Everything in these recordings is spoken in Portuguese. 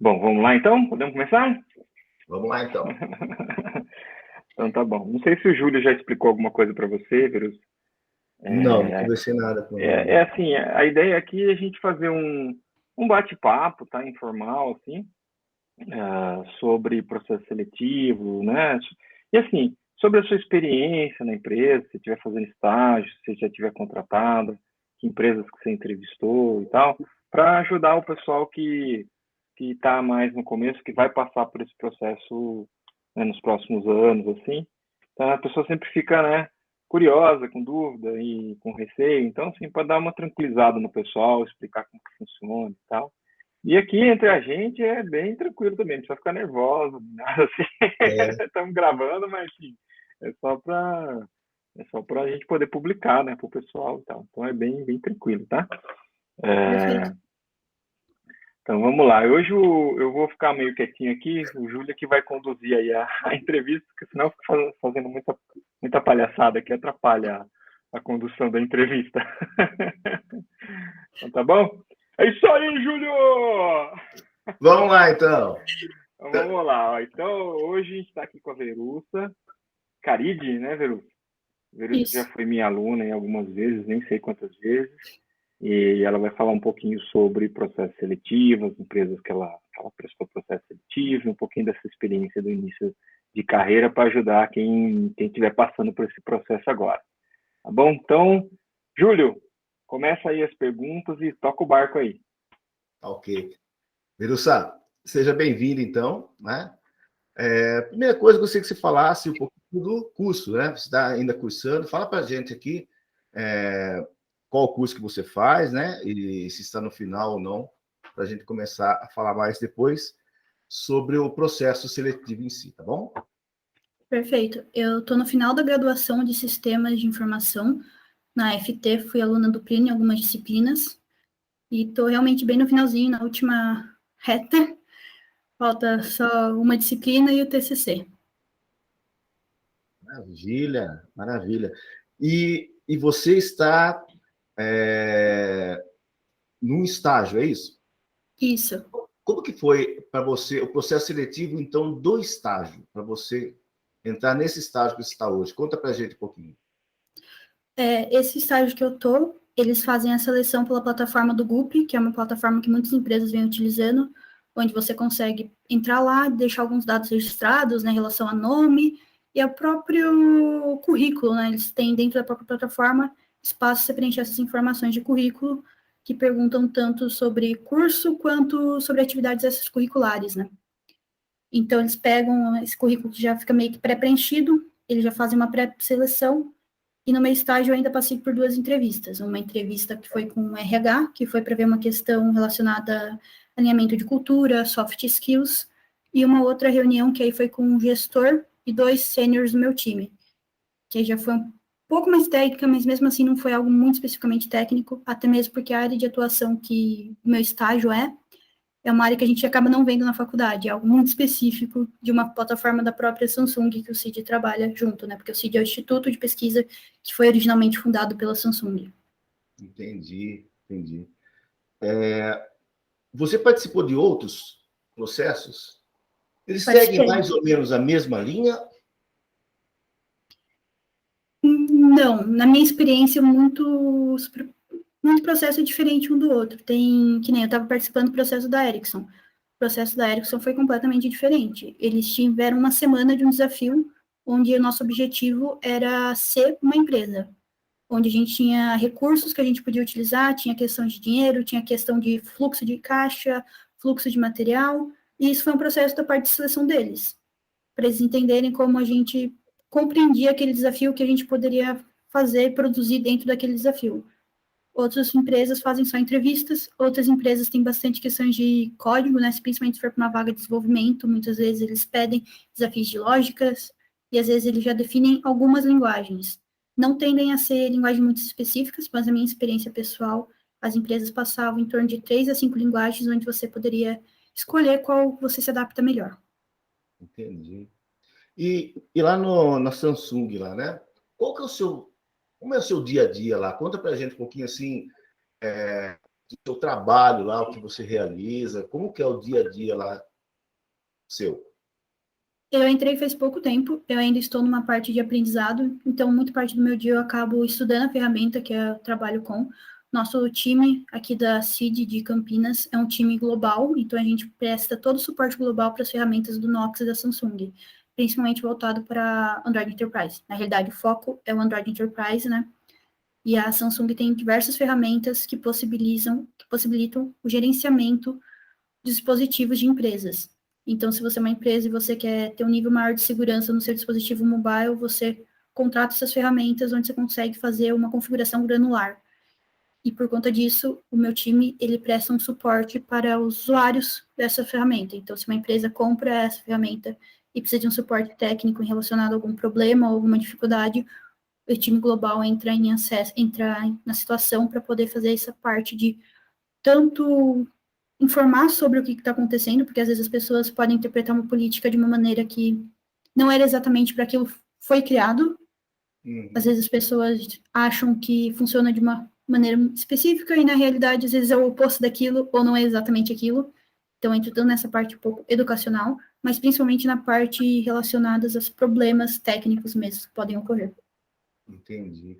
Bom, vamos lá então? Podemos começar? Vamos lá, então. Então tá bom. Não sei se o Júlio já explicou alguma coisa para você, Verus. Não conversei nada com ele É ainda. assim, a ideia aqui é a gente fazer um bate-papo, tá? Informal, assim, sobre processo seletivo, né? E assim, sobre a sua experiência na empresa, se estiver fazendo estágio, se já estiver contratado, que empresas que você entrevistou e tal, para ajudar o pessoal que está mais no começo, que vai passar por esse processo, né, nos próximos anos, assim. Então a pessoa sempre fica, né, curiosa, com dúvida e com receio. Então, assim, para dar uma tranquilizada no pessoal, explicar como que funciona e tal. E aqui entre a gente é bem tranquilo também, não precisa ficar nervosa, nada assim. É, Estamos gravando, mas assim, é só para a gente poder publicar, né, para o pessoal e tal. Então é bem tranquilo, tá? Perfeito. É, então vamos lá. Hoje eu vou ficar meio quietinho aqui, o Júlio que vai conduzir aí a entrevista, porque senão eu fico fazendo muita palhaçada que atrapalha a condução da entrevista. Então tá bom? É isso aí, Júlio! vamos lá, então. Então vamos lá. Então hoje a gente está aqui com a Verussa Caride, né, Verussa? Verussa já Isso. foi minha aluna em algumas vezes, nem sei quantas vezes, e ela vai falar um pouquinho sobre processo seletivo, as empresas que ela prestou processo seletivo, um pouquinho dessa experiência do início de carreira para ajudar quem estiver passando por esse processo agora. Tá bom? Então, Júlio, começa aí as perguntas e toca o barco aí. Ok. Viruçá, seja bem-vindo, então, né? Primeira coisa, eu gostaria que você falasse um pouquinho do curso, né? Você está ainda cursando. Fala para a gente aqui qual o curso que você faz, né? E se está no final ou não, para a gente começar a falar mais depois sobre o processo seletivo em si, tá bom? Perfeito. Eu estou no final da graduação de Sistemas de Informação na FT, fui aluna do Plínio em algumas disciplinas, e estou realmente bem no finalzinho, na última reta. Falta só uma disciplina e o TCC. Maravilha, maravilha. E você está num estágio, é isso? Isso. Como que foi para você o processo seletivo, então, do estágio, para você entrar nesse estágio que você está hoje? Conta para a gente um pouquinho. Esse estágio que eu estou, eles fazem a seleção pela plataforma do GUP, que é uma plataforma que muitas empresas vêm utilizando, onde você consegue entrar lá, deixar alguns dados registrados, né, em relação a nome e ao próprio currículo, né? Eles têm dentro da própria plataforma espaço para você preencher essas informações de currículo, que perguntam tanto sobre curso quanto sobre atividades extracurriculares, né? Então, eles pegam esse currículo que já fica meio que pré-preenchido, eles já fazem uma pré-seleção, e no meu estágio eu ainda passei por 2 entrevistas. Uma entrevista que foi com o RH, que foi para ver uma questão relacionada a alinhamento de cultura, soft skills, e uma outra reunião que aí foi com um gestor e 2 sêniores do meu time, que aí já foi um pouco mais técnica, mas mesmo assim não foi algo muito especificamente técnico, até mesmo porque a área de atuação que o meu estágio é uma área que a gente acaba não vendo na faculdade, é algo muito específico de uma plataforma da própria Samsung que o CID trabalha junto, né? Porque o CID é o Instituto de Pesquisa que foi originalmente fundado pela Samsung. Entendi, entendi. Você participou de outros processos? Eles seguem Participei. mais ou menos a mesma linha? Não, na minha experiência, muito processo é diferente um do outro. Tem, que nem eu estava participando do processo da Ericsson. O processo da Ericsson foi completamente diferente. Eles tiveram uma semana de um desafio onde o nosso objetivo era ser uma empresa, onde a gente tinha recursos que a gente podia utilizar, tinha questão de dinheiro, tinha questão de fluxo de caixa, fluxo de material, e isso foi um processo da parte de seleção deles, para eles entenderem como a gente compreendia aquele desafio que a gente poderia fazer e produzir dentro daquele desafio. Outras empresas fazem só entrevistas, outras empresas têm bastante questões de código, né? Principalmente se for para uma vaga de desenvolvimento, muitas vezes eles pedem desafios de lógicas, e às vezes eles já definem algumas linguagens. Não tendem a ser linguagens muito específicas, mas a minha experiência pessoal, as empresas passavam em torno de 3 a 5 linguagens, onde você poderia escolher qual você se adapta melhor. Entendi. E lá na Samsung, lá, né? Como é o seu dia a dia lá? Conta para a gente um pouquinho assim, do seu trabalho lá, o que você realiza? Como que é o dia a dia lá seu? Eu entrei faz pouco tempo, eu ainda estou numa parte de aprendizado, então muito parte do meu dia eu acabo estudando a ferramenta que eu trabalho com. Nosso time aqui da CID de Campinas é um time global, então a gente presta todo o suporte global para as ferramentas do Knox e da Samsung, principalmente voltado para Android Enterprise. Na realidade, o foco é o Android Enterprise, né? E a Samsung tem diversas ferramentas que possibilitam o gerenciamento de dispositivos de empresas. Então, se você é uma empresa e você quer ter um nível maior de segurança no seu dispositivo mobile, você contrata essas ferramentas onde você consegue fazer uma configuração granular. E por conta disso, o meu time, ele presta um suporte para os usuários dessa ferramenta. Então, se uma empresa compra essa ferramenta e precisa de um suporte técnico relacionado a algum problema ou alguma dificuldade, o time global entra na situação para poder fazer essa parte de tanto informar sobre o que está acontecendo, porque às vezes as pessoas podem interpretar uma política de uma maneira que não era exatamente para aquilo foi criado. Às vezes as pessoas acham que funciona de uma maneira específica e na realidade às vezes é o oposto daquilo ou não é exatamente aquilo. Então entra tanto nessa parte um pouco educacional, mas principalmente na parte relacionada aos problemas técnicos mesmo que podem ocorrer. Entendi.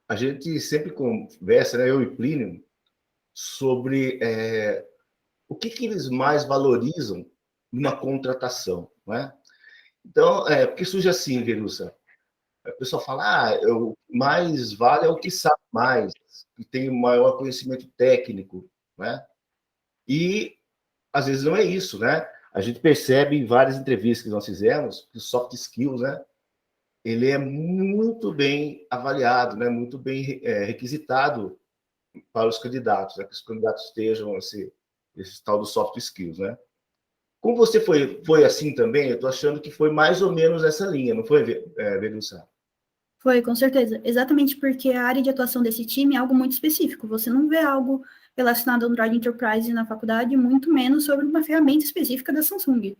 A gente sempre conversa, né, eu e Plínio, sobre o que eles mais valorizam numa contratação, né? Então, porque surge assim, Verussa, a pessoa fala, o mais vale é o que sabe mais, que tem maior conhecimento técnico, né? E, às vezes, não é isso, né? A gente percebe em várias entrevistas que nós fizemos que o soft skills, né? Ele é muito bem avaliado, né? Muito bem requisitado para os candidatos, né? Que os candidatos estejam esse tal do soft skills, né? Como você foi assim também, eu estou achando que foi mais ou menos essa linha, não foi, Verussa? Foi, com certeza. Exatamente porque a área de atuação desse time é algo muito específico. Você não vê algo relacionado ao Android Enterprise na faculdade, muito menos sobre uma ferramenta específica da Samsung.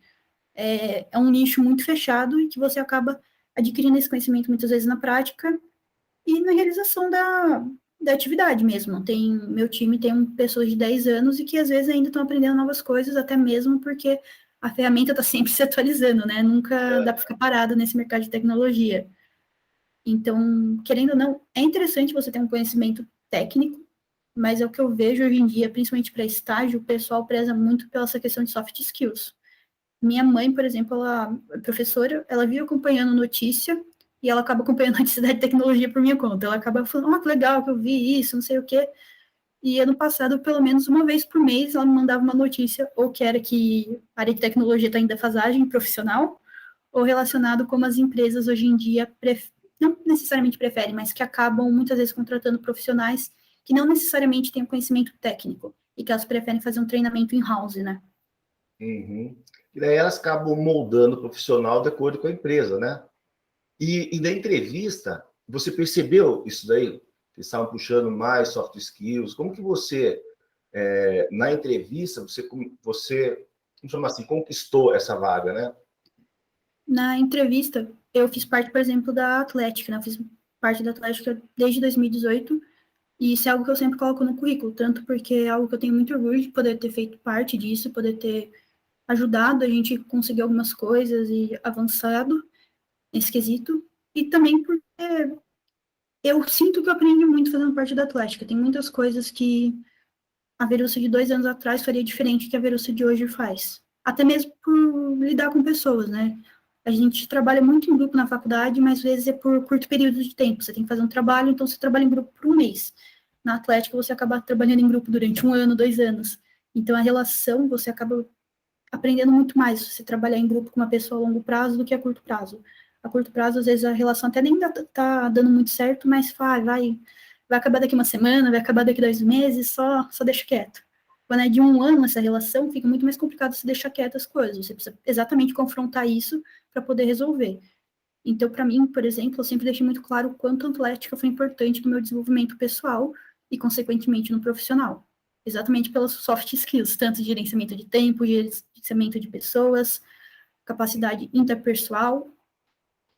É um nicho muito fechado e que você acaba adquirindo esse conhecimento muitas vezes na prática e na realização da atividade mesmo. Meu time tem pessoas de 10 anos e que às vezes ainda estão aprendendo novas coisas, até mesmo porque a ferramenta está sempre se atualizando, né? Nunca dá para ficar parado nesse mercado de tecnologia. Então, querendo ou não, é interessante você ter um conhecimento técnico, mas é o que eu vejo hoje em dia, principalmente para estágio, o pessoal preza muito pela essa questão de soft skills. Minha mãe, por exemplo, ela é professora, ela vive acompanhando notícia e ela acaba acompanhando a notícia de tecnologia por minha conta. Ela acaba falando, que legal que eu vi isso, não sei o quê. E ano passado, pelo menos uma vez por mês, ela me mandava uma notícia, ou que era que a área de tecnologia está em defasagem profissional, ou relacionado como as empresas hoje em dia não necessariamente preferem, mas que acabam muitas vezes contratando profissionais que não necessariamente têm conhecimento técnico e que elas preferem fazer um treinamento in-house, né? Uhum. E daí elas acabam moldando o profissional de acordo com a empresa, né? E na entrevista, você percebeu isso daí? Que estavam puxando mais soft skills. Como que você, na entrevista, vamos chamar assim, conquistou essa vaga, né? Na entrevista, eu fiz parte, por exemplo, da Atlética, né? Eu fiz parte da Atlética desde 2018, e isso é algo que eu sempre coloco no currículo, tanto porque é algo que eu tenho muito orgulho de poder ter feito parte disso, poder ter ajudado a gente a conseguir algumas coisas e avançado nesse quesito, e também porque eu sinto que eu aprendi muito fazendo parte da Atlética. Tem muitas coisas que a Verussa de 2 anos atrás faria diferente que a Verussa de hoje faz. Até mesmo por lidar com pessoas, né? A gente trabalha muito em grupo na faculdade, mas às vezes é por curto período de tempo. Você tem que fazer um trabalho, então você trabalha em grupo por um mês. Na Atlética, você acaba trabalhando em grupo durante 1 ano, 2 anos. Então, a relação, você acaba aprendendo muito mais se você trabalhar em grupo com uma pessoa a longo prazo do que a curto prazo. A curto prazo, às vezes, a relação até nem tá dando muito certo, mas vai acabar daqui uma semana, vai acabar daqui 2 meses, só deixa quieto. Quando é de 1 ano essa relação, fica muito mais complicado se deixar quieto as coisas. Você precisa exatamente confrontar isso para poder resolver. Então, para mim, por exemplo, eu sempre deixei muito claro o quanto a Atlética foi importante no meu desenvolvimento pessoal e, consequentemente, no profissional. Exatamente pelas soft skills, tanto de gerenciamento de tempo, gerenciamento de pessoas, capacidade interpessoal.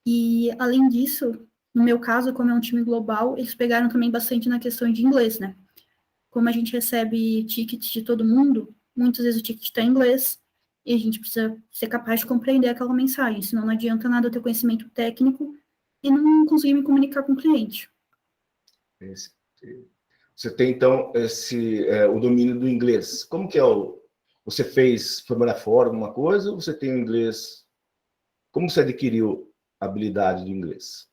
E, além disso, no meu caso, como é um time global, eles pegaram também bastante na questão de inglês, né? como a gente recebe tickets de todo mundo, muitas vezes o ticket está em inglês, e a gente precisa ser capaz de compreender aquela mensagem, senão não adianta nada eu ter conhecimento técnico e não conseguir me comunicar com o cliente. Você tem, então, o domínio do inglês. Como que é Você foi morar fora, alguma coisa, ou você tem o inglês? Como você adquiriu a habilidade de inglês?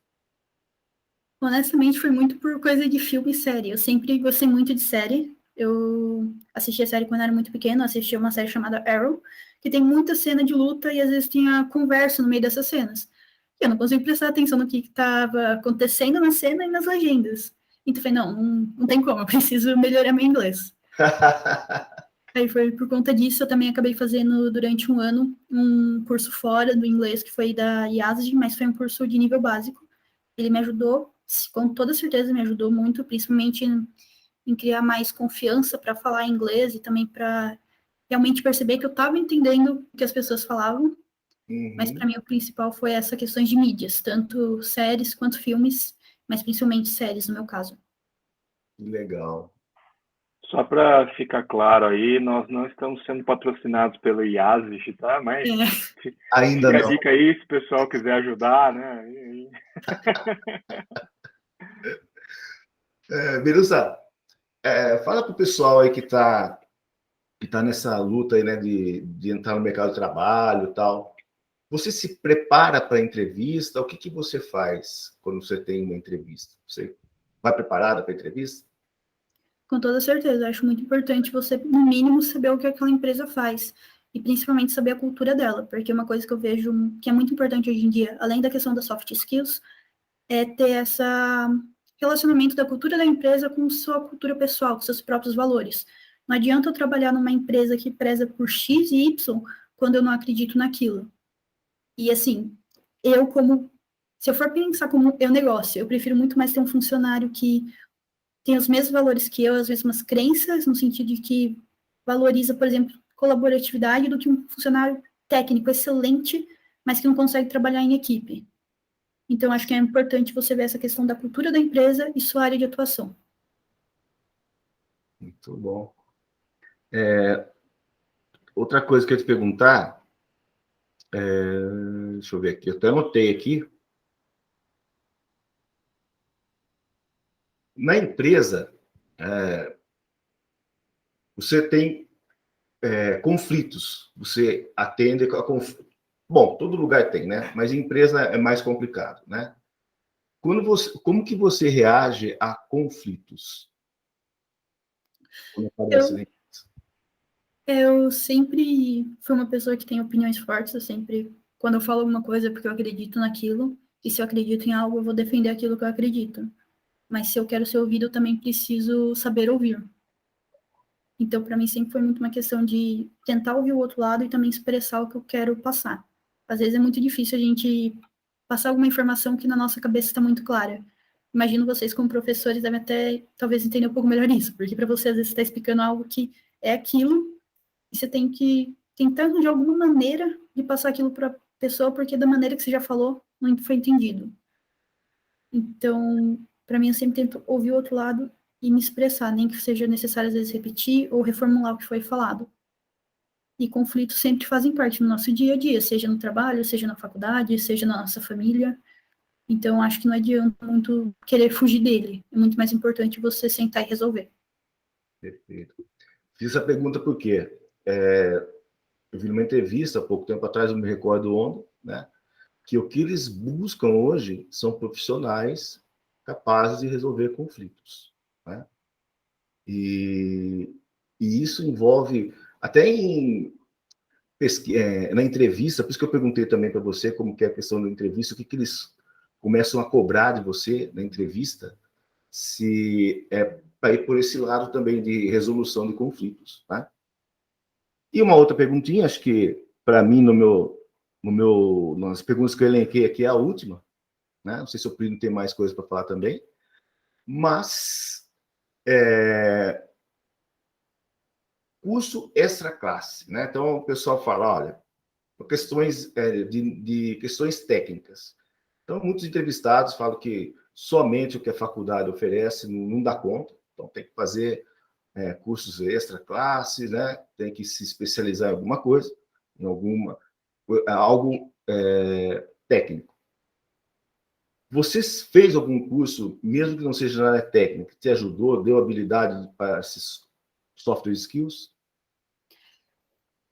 Honestamente, foi muito por coisa de filme e série. Eu sempre gostei muito de série. Eu assisti a série quando era muito pequena, assisti uma série chamada Arrow, que tem muita cena de luta e às vezes tinha conversa no meio dessas cenas. E eu não consigo prestar atenção no que estava acontecendo na cena e nas legendas. Então eu falei, não tem como, eu preciso melhorar meu inglês. Aí foi por conta disso, eu também acabei fazendo durante um ano um curso fora do inglês, que foi da IASG, mas foi um curso de nível básico. Ele me ajudou, com toda certeza me ajudou muito, principalmente em criar mais confiança para falar inglês e também para realmente perceber que eu estava entendendo o que as pessoas falavam. Mas para mim o principal foi essa questão de mídias, tanto séries quanto filmes, mas principalmente séries no meu caso. Legal. Só para ficar claro aí, nós não estamos sendo patrocinados pelo IASIS, tá? Mas Ainda fica não. a dica aí, se o pessoal quiser ajudar, né? Birusa, fala para o pessoal aí que está nessa luta aí, né, de entrar no mercado de trabalho e tal. Você se prepara para a entrevista? O que você faz quando você tem uma entrevista? Você vai preparada para a entrevista? Com toda certeza, eu acho muito importante você, no mínimo, saber o que aquela empresa faz. E principalmente saber a cultura dela, porque uma coisa que eu vejo que é muito importante hoje em dia, além da questão das soft skills, é ter esse relacionamento da cultura da empresa com sua cultura pessoal, com seus próprios valores. Não adianta eu trabalhar numa empresa que preza por X e Y quando eu não acredito naquilo. E assim, se eu for pensar como eu negócio, eu prefiro muito mais ter um funcionário que tem os mesmos valores que eu, as mesmas crenças, no sentido de que valoriza, por exemplo, colaboratividade, do que um funcionário técnico excelente, mas que não consegue trabalhar em equipe. Então, acho que é importante você ver essa questão da cultura da empresa e sua área de atuação. Muito bom. Outra coisa que eu ia te perguntar, deixa eu ver aqui, eu até anotei aqui. Na empresa, você tem conflitos, você atende a conflitos. Bom, todo lugar tem, né? Mas em empresa é mais complicado, né? Como que você reage a conflitos? Quando aparece, Eu, né? eu sempre fui uma pessoa que tem opiniões fortes, eu sempre, quando eu falo alguma coisa é porque eu acredito naquilo, e se eu acredito em algo, eu vou defender aquilo que eu acredito. Mas se eu quero ser ouvido, eu também preciso saber ouvir. Então, para mim, sempre foi muito uma questão de tentar ouvir o outro lado e também expressar o que eu quero passar. Às vezes é muito difícil a gente passar alguma informação que na nossa cabeça está muito clara. Imagino vocês, como professores, devem até talvez entender um pouco melhor isso, porque para você, às vezes, você está explicando algo que é aquilo e você tem que tentar, de alguma maneira, de passar aquilo para a pessoa, porque da maneira que você já falou, não foi entendido. Então, para mim, eu sempre tento ouvir o outro lado e me expressar, nem que seja necessário, às vezes, repetir ou reformular o que foi falado. E conflitos sempre fazem parte do nosso dia a dia, seja no trabalho, seja na faculdade, seja na nossa família. Então, acho que não adianta muito querer fugir dele. É muito mais importante você sentar e resolver. Perfeito. Fiz essa pergunta porque eu vi numa entrevista há pouco tempo atrás, não me recordo onde, né? Que o que eles buscam hoje são profissionais capazes de resolver conflitos, né? E isso envolve até na entrevista, por isso que eu perguntei também para você como que é a questão da entrevista, o que eles começam a cobrar de você na entrevista, se é para ir por esse lado também de resolução de conflitos, tá? E uma outra perguntinha, acho que para mim nas perguntas que eu elenquei aqui é a última, né? Não sei se o Plínio tem mais coisa para falar também, mas curso extra classe, né? Então o pessoal fala, olha, questões de questões técnicas. Então muitos entrevistados falam que somente o que a faculdade oferece não dá conta, então tem que fazer cursos extra classe, né? Tem que se especializar em alguma coisa, em algo técnico. Você fez algum curso, mesmo que não seja na área técnica, que te ajudou, deu habilidade para esses software skills?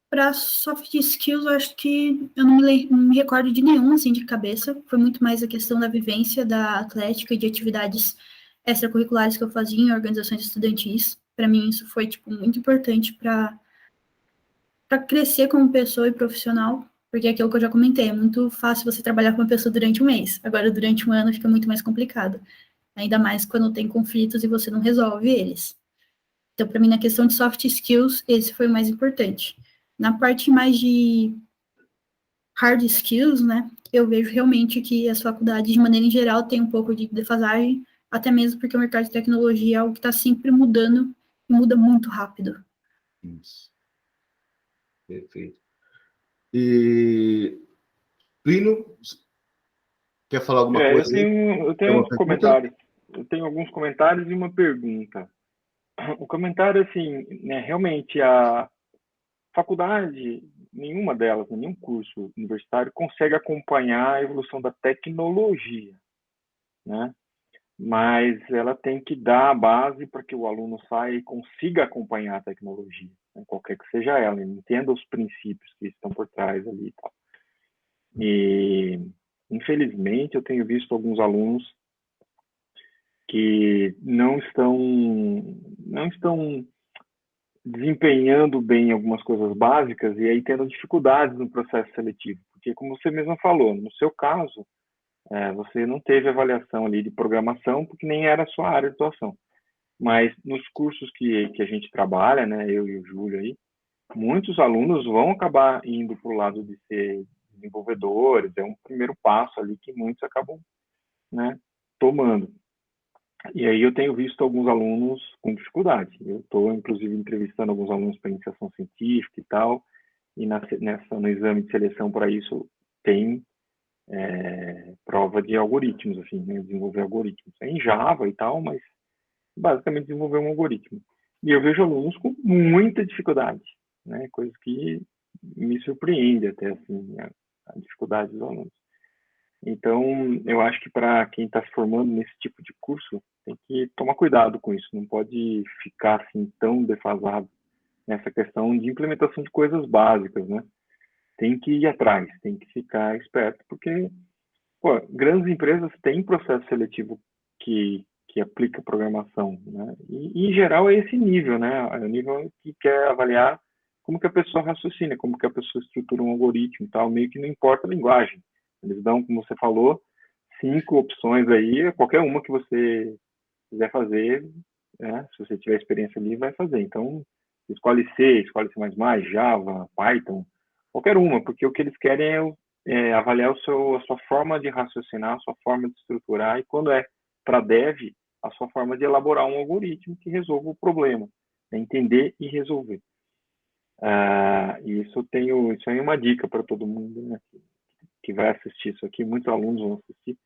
Para soft skills, eu acho que eu não me recordo de nenhum, assim, de cabeça. Foi muito mais a questão da vivência da atlética e de atividades extracurriculares que eu fazia em organizações estudantis. Para mim, isso foi, tipo, muito importante para crescer como pessoa e profissional, porque é aquilo que eu já comentei, é muito fácil você trabalhar com uma pessoa durante um mês. Agora, durante um ano, fica muito mais complicado. Ainda mais quando tem conflitos e você não resolve eles. Então, para mim, na questão de soft skills, esse foi o mais importante. Na parte mais de hard skills, né, eu vejo realmente que as faculdades, de maneira em geral, têm um pouco de defasagem, até mesmo porque o mercado de tecnologia é algo que está sempre mudando e muda muito rápido. Isso. Perfeito. E, Plínio, quer falar alguma coisa aí? Eu Tem tenho uma uns pergunta? comentários. Eu tenho alguns comentários e uma pergunta. O comentário, assim, né, realmente a faculdade, nenhuma delas, nenhum curso universitário consegue acompanhar a evolução da tecnologia, né? Mas ela tem que dar a base para que o aluno saia e consiga acompanhar a tecnologia, né? Qualquer que seja ela, entenda os princípios que estão por trás ali e tal. E, infelizmente, eu tenho visto alguns alunos que não estão desempenhando bem algumas coisas básicas e aí tendo dificuldades no processo seletivo. Porque, como você mesmo falou, no seu caso, você não teve avaliação ali de programação porque nem era a sua área de atuação. Mas nos cursos que a gente trabalha, né, eu e o Júlio aí, muitos alunos vão acabar indo para o lado de ser desenvolvedores, é um primeiro passo ali que muitos acabam, né, tomando. E aí eu tenho visto alguns alunos com dificuldade. Eu estou, inclusive, entrevistando alguns alunos para iniciação científica e tal, e no exame de seleção para isso tem prova de algoritmos, assim, né? Desenvolver algoritmos. É em Java e tal, mas basicamente desenvolver um algoritmo. E eu vejo alunos com muita dificuldade, né? Coisa que me surpreende até, assim, a dificuldade dos alunos. Então, eu acho que para quem está se formando nesse tipo de curso, tem que tomar cuidado com isso, não pode ficar assim tão defasado nessa questão de implementação de coisas básicas, né? Tem que ir atrás, tem que ficar esperto, porque grandes empresas têm processo seletivo que aplica programação, né? E, em geral, é esse nível, né? É o nível que quer avaliar como que a pessoa raciocina, como que a pessoa estrutura um algoritmo e tal, meio que não importa a linguagem. Eles dão, como você falou, 5 opções aí, qualquer uma que você quiser fazer, né? Se você tiver experiência ali, vai fazer. Então, escolhe C, escolhe C++, Java, Python, qualquer uma, porque o que eles querem é avaliar a sua forma de raciocinar, a sua forma de estruturar, e quando é para dev, a sua forma de elaborar um algoritmo que resolva o problema, né? Entender e resolver. Isso aí é uma dica para todo mundo, né, que vai assistir isso aqui, muitos alunos vão assistir.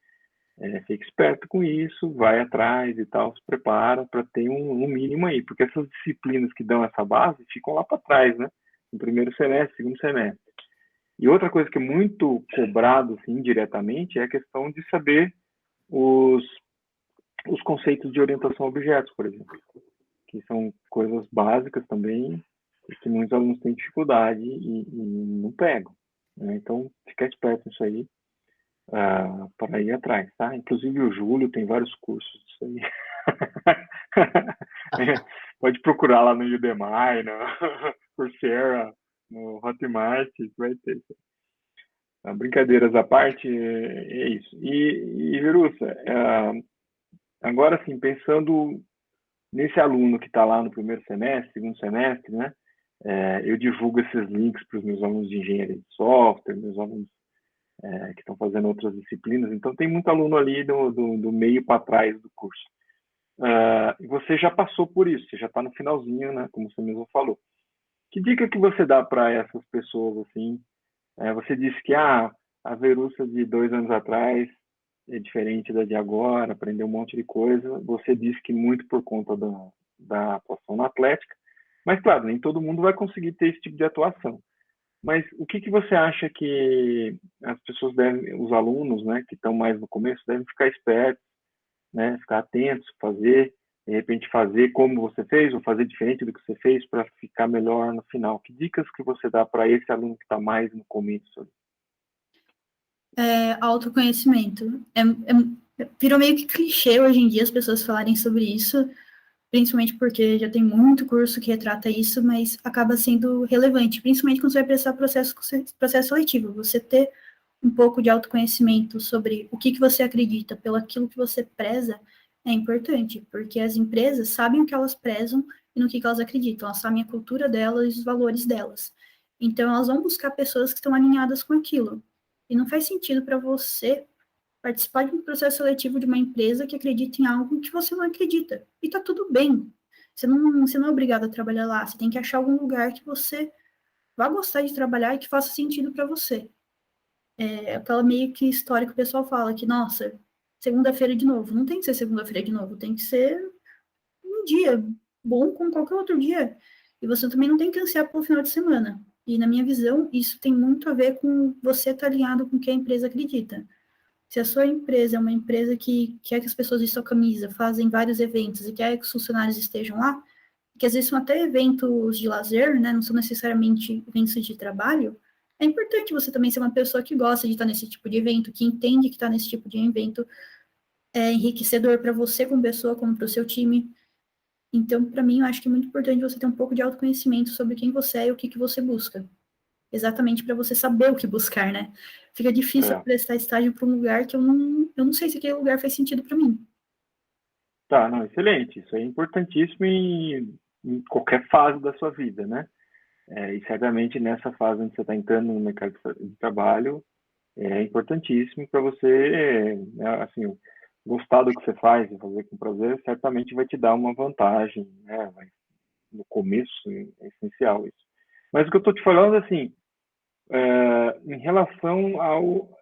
Fique esperto com isso, vai atrás e tal, se prepara para ter um mínimo aí, porque essas disciplinas que dão essa base ficam lá para trás, né? No primeiro semestre, segundo semestre. E outra coisa que é muito cobrado, assim, indiretamente, é a questão de saber os conceitos de orientação a objetos, por exemplo, que são coisas básicas também, e que muitos alunos têm dificuldade e não pegam, né? Então, fica esperto nisso aí, para ir atrás, tá? Inclusive o Júlio tem vários cursos disso aí. Pode procurar lá no Udemy, no Coursera, no Hotmart, vai ter. Brincadeiras à parte, é isso. E Verussa, agora sim, pensando nesse aluno que está lá no primeiro semestre, segundo semestre, né? Eu divulgo esses links para os meus alunos de engenharia de software, meus alunos que estão fazendo outras disciplinas. Então, tem muito aluno ali do meio para trás do curso. Você já passou por isso, você já está no finalzinho, né? Como você mesmo falou. Que dica que você dá para essas pessoas, assim? Você disse que a Verussa de 2 anos atrás é diferente da de agora, aprendeu um monte de coisa. Você disse que muito por conta da atuação na Atlética, mas, claro, nem todo mundo vai conseguir ter esse tipo de atuação. Mas o que você acha que as pessoas devem, os alunos, né, que estão mais no começo, devem ficar espertos, né, ficar atentos, fazer, de repente fazer como você fez, ou fazer diferente do que você fez para ficar melhor no final? Que dicas que você dá para esse aluno que está mais no começo? Autoconhecimento. Virou meio que clichê hoje em dia as pessoas falarem sobre isso, principalmente porque já tem muito curso que retrata isso, mas acaba sendo relevante, principalmente quando você vai prestar processo seletivo. Você ter um pouco de autoconhecimento sobre o que você acredita, pelo aquilo que você preza, é importante, porque as empresas sabem o que elas prezam e no que elas acreditam, elas sabem a cultura delas e os valores delas. Então, elas vão buscar pessoas que estão alinhadas com aquilo. E não faz sentido para você participar de um processo seletivo de uma empresa que acredita em algo que você não acredita. E tá tudo bem. Você não é obrigado a trabalhar lá. Você tem que achar algum lugar que você vá gostar de trabalhar e que faça sentido para você. É aquela meio que história que o pessoal fala que, nossa, segunda-feira de novo. Não tem que ser segunda-feira de novo. Tem que ser um dia bom como qualquer outro dia. E você também não tem que ansiar pelo final de semana. E, na minha visão, isso tem muito a ver com você estar alinhado com o que a empresa acredita. Se a sua empresa é uma empresa que quer que as pessoas vistam a camisa, fazem vários eventos e quer que os funcionários estejam lá, que às vezes são até eventos de lazer, né, não são necessariamente eventos de trabalho, é importante você também ser uma pessoa que gosta de estar nesse tipo de evento, que entende que estar nesse tipo de evento é enriquecedor para você como pessoa, como para o seu time. Então, para mim, eu acho que é muito importante você ter um pouco de autoconhecimento sobre quem você é e o que você busca. Exatamente para você saber o que buscar, né? Fica difícil prestar estágio para um lugar que eu não sei se aquele lugar faz sentido para mim. Tá, não, excelente. Isso é importantíssimo em qualquer fase da sua vida, né? E certamente nessa fase onde você está entrando no mercado de trabalho, é importantíssimo para você, assim, gostar do que você faz e fazer com prazer, certamente vai te dar uma vantagem, né? No começo é essencial isso. Mas o que eu estou te falando, assim, em relação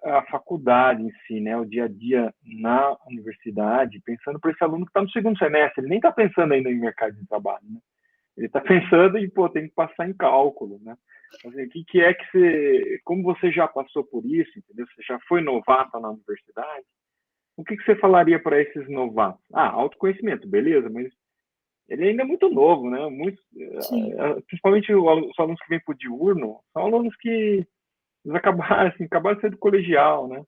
à faculdade em si, né, o dia a dia na universidade, pensando para esse aluno que está no segundo semestre, ele nem está pensando ainda em mercado de trabalho, né? Ele está pensando em, tem que passar em cálculo, né? Assim, o que é que você, como você já passou por isso, entendeu? Você já foi novato na universidade, o que você falaria para esses novatos? Autoconhecimento, beleza, mas ele ainda é muito novo, né? Principalmente os alunos que vêm para o diurno, são alunos que eles acabaram de ser do colegial, né?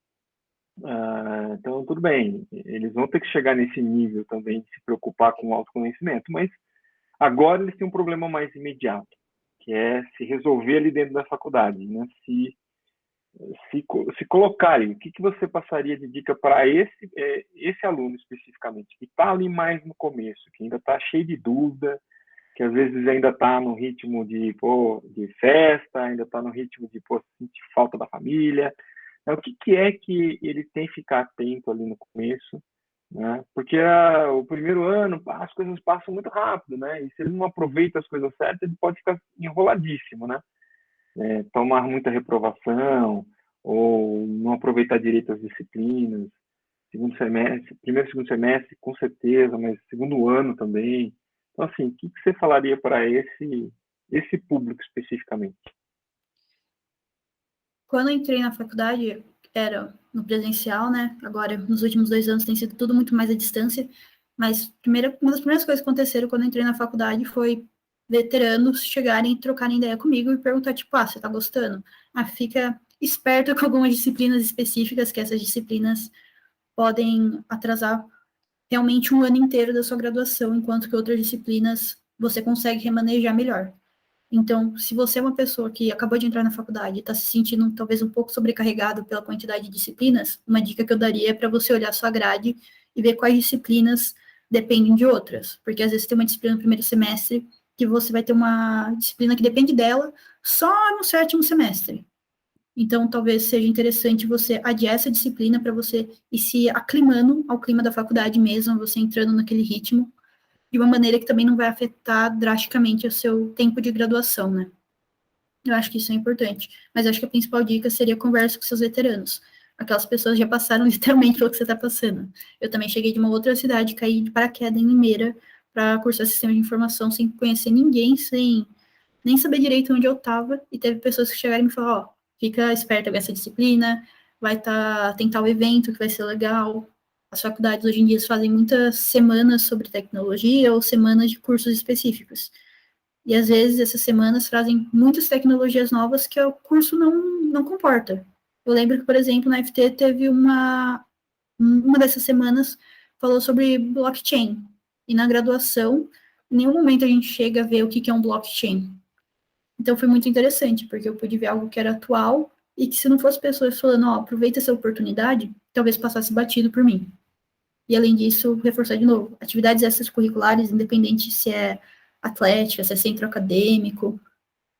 Então, tudo bem, eles vão ter que chegar nesse nível também de se preocupar com o autoconhecimento, mas agora eles têm um problema mais imediato, que é se resolver ali dentro da faculdade, né? Se colocarem. O que você passaria de dica para esse aluno especificamente, que está ali mais no começo, que ainda está cheio de dúvida, que às vezes ainda está no ritmo de festa, ainda está no ritmo de sentir falta da família. O que é que ele tem que ficar atento ali no começo, né? Porque o primeiro ano as coisas passam muito rápido, né? E se ele não aproveita as coisas certas, ele pode ficar enroladíssimo, né? Tomar muita reprovação ou não aproveitar direito as disciplinas. Segundo semestre, primeiro e segundo semestre, com certeza, mas segundo ano também. Então, assim, o que você falaria para esse público especificamente? Quando eu entrei na faculdade, era no presencial, né? Agora, nos últimos 2 anos, tem sido tudo muito mais à distância. Mas uma das primeiras coisas que aconteceram quando eu entrei na faculdade foi veteranos chegarem e trocarem ideia comigo e perguntar, tipo, você tá gostando? Fica esperto com algumas disciplinas específicas, que essas disciplinas podem atrasar realmente um ano inteiro da sua graduação, enquanto que outras disciplinas você consegue remanejar melhor. Então, se você é uma pessoa que acabou de entrar na faculdade e está se sentindo talvez um pouco sobrecarregado pela quantidade de disciplinas, uma dica que eu daria é para você olhar sua grade e ver quais disciplinas dependem de outras. Porque às vezes tem uma disciplina no primeiro semestre que você vai ter uma disciplina que depende dela só no 7º semestre. Então, talvez seja interessante você adiar essa disciplina para você ir se aclimando ao clima da faculdade mesmo, você entrando naquele ritmo, de uma maneira que também não vai afetar drasticamente o seu tempo de graduação, né? Eu acho que isso é importante. Mas acho que a principal dica seria conversa com seus veteranos. Aquelas pessoas já passaram literalmente pelo que você está passando. Eu também cheguei de uma outra cidade, caí de paraquedas em Limeira, para cursar sistema de informação sem conhecer ninguém, sem nem saber direito onde eu estava, e teve pessoas que chegaram e me falaram, ó, fica esperta com essa disciplina, tem tal evento que vai ser legal. As faculdades hoje em dia fazem muitas semanas sobre tecnologia ou semanas de cursos específicos. E às vezes essas semanas trazem muitas tecnologias novas que o curso não comporta. Eu lembro que, por exemplo, na FT teve uma dessas semanas falou sobre blockchain. E na graduação, em nenhum momento a gente chega a ver o que é um blockchain. Então foi muito interessante, porque eu pude ver algo que era atual e que se não fosse pessoas falando, ó, aproveita essa oportunidade, talvez passasse batido por mim. E além disso, reforçar de novo, atividades extracurriculares, independente se é atlética, se é centro acadêmico,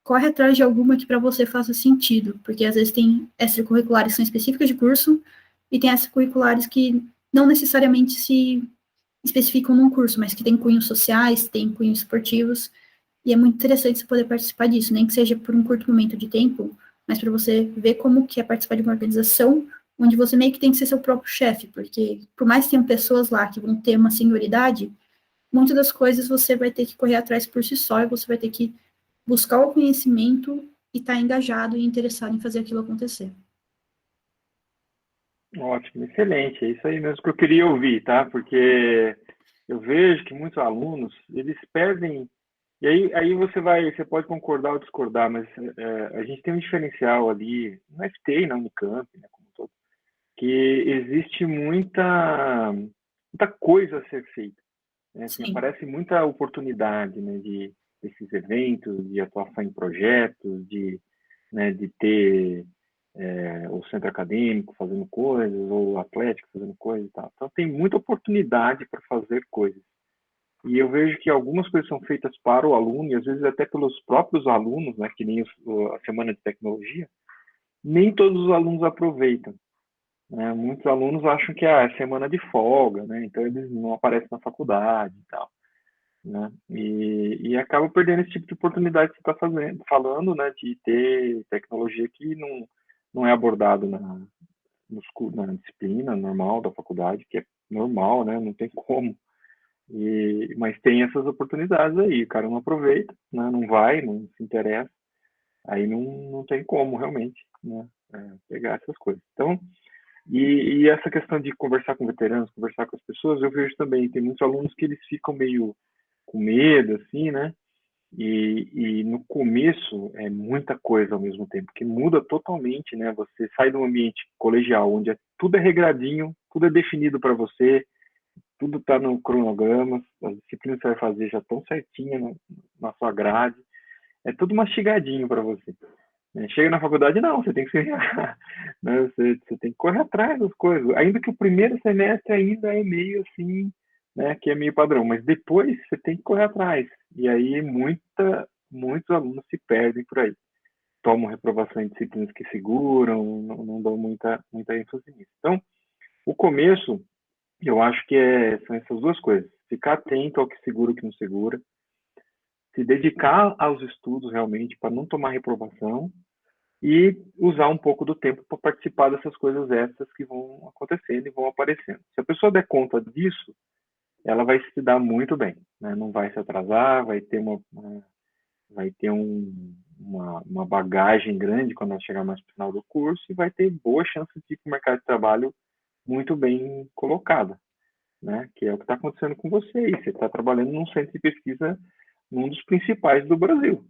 corre atrás de alguma que para você faça sentido, porque às vezes tem extracurriculares que são específicas de curso e tem extracurriculares que não necessariamente se especificam num curso, mas que tem cunhos sociais, tem cunhos esportivos, e é muito interessante você poder participar disso, nem que seja por um curto momento de tempo, mas para você ver como que é participar de uma organização onde você meio que tem que ser seu próprio chefe, porque por mais que tenham pessoas lá que vão ter uma senioridade, muitas das coisas você vai ter que correr atrás por si só, e você vai ter que buscar o conhecimento e estar engajado e interessado em fazer aquilo acontecer. Ótimo, excelente. É isso aí mesmo que eu queria ouvir, tá? Porque eu vejo que muitos alunos, eles perdem. E aí você pode concordar ou discordar, mas a gente tem um diferencial ali na FT e na Unicamp, né, como todo, que existe muita coisa a ser feita, né? Assim, Sim, aparece muita oportunidade, né, desses eventos, de atuação em projetos, né, de ter o centro acadêmico fazendo coisas, ou o atlético fazendo coisas e tal. Então tem muita oportunidade para fazer coisas. E eu vejo que algumas coisas são feitas para o aluno, e às vezes até pelos próprios alunos, né, que nem a Semana de Tecnologia, nem todos os alunos aproveitam, né? Muitos alunos acham que é semana de folga, né? Então eles não aparecem na faculdade e tal, né? E acabam perdendo esse tipo de oportunidade que você está falando, né? De ter tecnologia que não é abordado na disciplina normal da faculdade, que é normal, né? Não tem como. Mas tem essas oportunidades aí, o cara não aproveita, né? Não vai, não se interessa, aí não tem como realmente, né? Pegar essas coisas. Então, e essa questão de conversar com veteranos, conversar com as pessoas, eu vejo também, tem muitos alunos que eles ficam meio com medo, assim, né? E no começo é muita coisa ao mesmo tempo, que muda totalmente, né? Você sai de um ambiente colegial, onde tudo é regradinho, tudo é definido para você, tudo está no cronograma, as disciplinas que você vai fazer já estão certinhas na sua grade, é tudo mastigadinho para você. Né? Chega na faculdade, não, você tem que se né? Você tem que correr atrás das coisas, ainda que o primeiro semestre ainda é meio assim, né, que é meio padrão, mas depois você tem que correr atrás, e aí muitos alunos se perdem por aí, tomam reprovação em disciplinas que seguram, não dão muita ênfase nisso. Então, o começo, eu acho que são essas duas coisas, ficar atento ao que segura e o que não segura, se dedicar aos estudos realmente para não tomar reprovação, e usar um pouco do tempo para participar dessas coisas extras que vão acontecendo e vão aparecendo. Se a pessoa der conta disso, ela vai se dar muito bem, né? Não vai se atrasar, vai ter uma bagagem grande quando ela chegar mais no final do curso e vai ter boa chance de ir para o mercado de trabalho muito bem colocada, né? Que é o que está acontecendo com você aí. Você está trabalhando num centro de pesquisa, num dos principais do Brasil,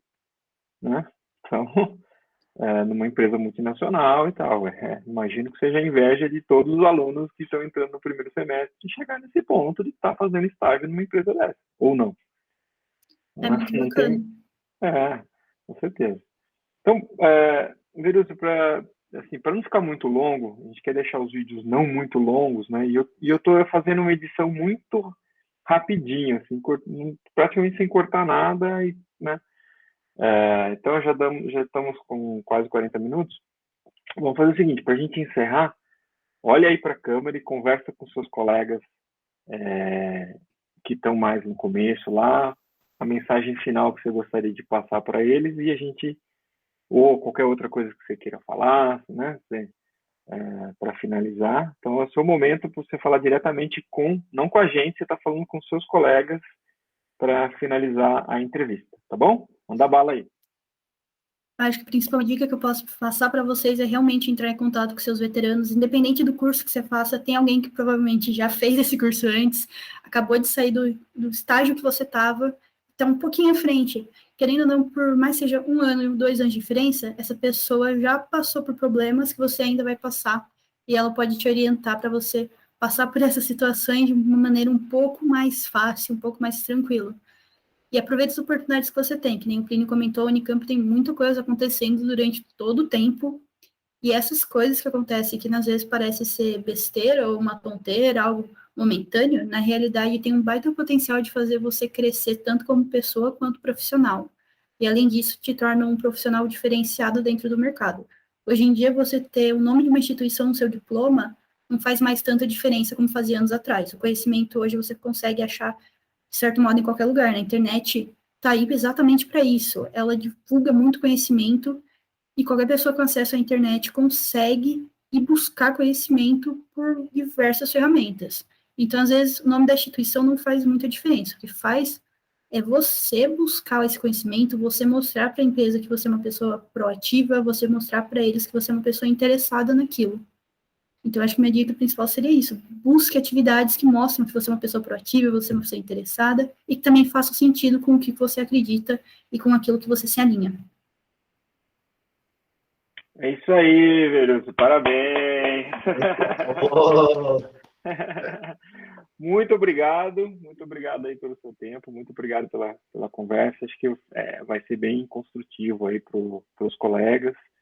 né? Então, numa empresa multinacional e tal. Imagino que seja a inveja de todos os alunos que estão entrando no primeiro semestre de chegar nesse ponto de estar fazendo estágio numa empresa dessa. Ou não. é muito Não bacana. tem. Com certeza. Então, Veruso, para assim, não ficar muito longo, a gente quer deixar os vídeos não muito longos, né? E eu estou fazendo uma edição muito rapidinho, assim, praticamente sem cortar nada, né? Então já estamos com quase 40 minutos. Vamos fazer o seguinte, para a gente encerrar, olha aí para a câmera e conversa com seus colegas que estão mais no começo lá, a mensagem final que você gostaria de passar para eles e a gente, ou qualquer outra coisa que você queira falar, né? Para finalizar. Então é o seu momento para você falar diretamente não com a gente, você está falando com seus colegas para finalizar a entrevista, tá bom? Manda bala aí. Acho que a principal dica que eu posso passar para vocês é realmente entrar em contato com seus veteranos, independente do curso que você faça, tem alguém que provavelmente já fez esse curso antes, acabou de sair do estágio que você estava, está um pouquinho à frente. Querendo ou não, por mais seja 1 ano, 2 anos de diferença, essa pessoa já passou por problemas que você ainda vai passar, e ela pode te orientar para você passar por essas situações de uma maneira um pouco mais fácil, um pouco mais tranquila. E aproveita as oportunidades que você tem, que nem o Plínio comentou, a Unicamp tem muita coisa acontecendo durante todo o tempo, e essas coisas que acontecem, que às vezes parece ser besteira ou uma tonteira, algo momentâneo, na realidade tem um baita potencial de fazer você crescer tanto como pessoa quanto profissional. E além disso, te torna um profissional diferenciado dentro do mercado. Hoje em dia, você ter o nome de uma instituição no seu diploma não faz mais tanta diferença como fazia anos atrás. O conhecimento hoje você consegue achar de certo modo, em qualquer lugar. Na internet está aí exatamente para isso. Ela divulga muito conhecimento e qualquer pessoa com acesso à internet consegue ir buscar conhecimento por diversas ferramentas. Então, às vezes, o nome da instituição não faz muita diferença. O que faz é você buscar esse conhecimento, você mostrar para a empresa que você é uma pessoa proativa, você mostrar para eles que você é uma pessoa interessada naquilo. Então, acho que minha dica principal seria isso. Busque atividades que mostram que você é uma pessoa proativa, você é uma pessoa interessada e que também façam sentido com o que você acredita e com aquilo que você se alinha. É isso aí, Veruso. Parabéns. Oh. Muito obrigado aí pelo seu tempo, muito obrigado pela conversa. Acho que vai ser bem construtivo aí para os colegas.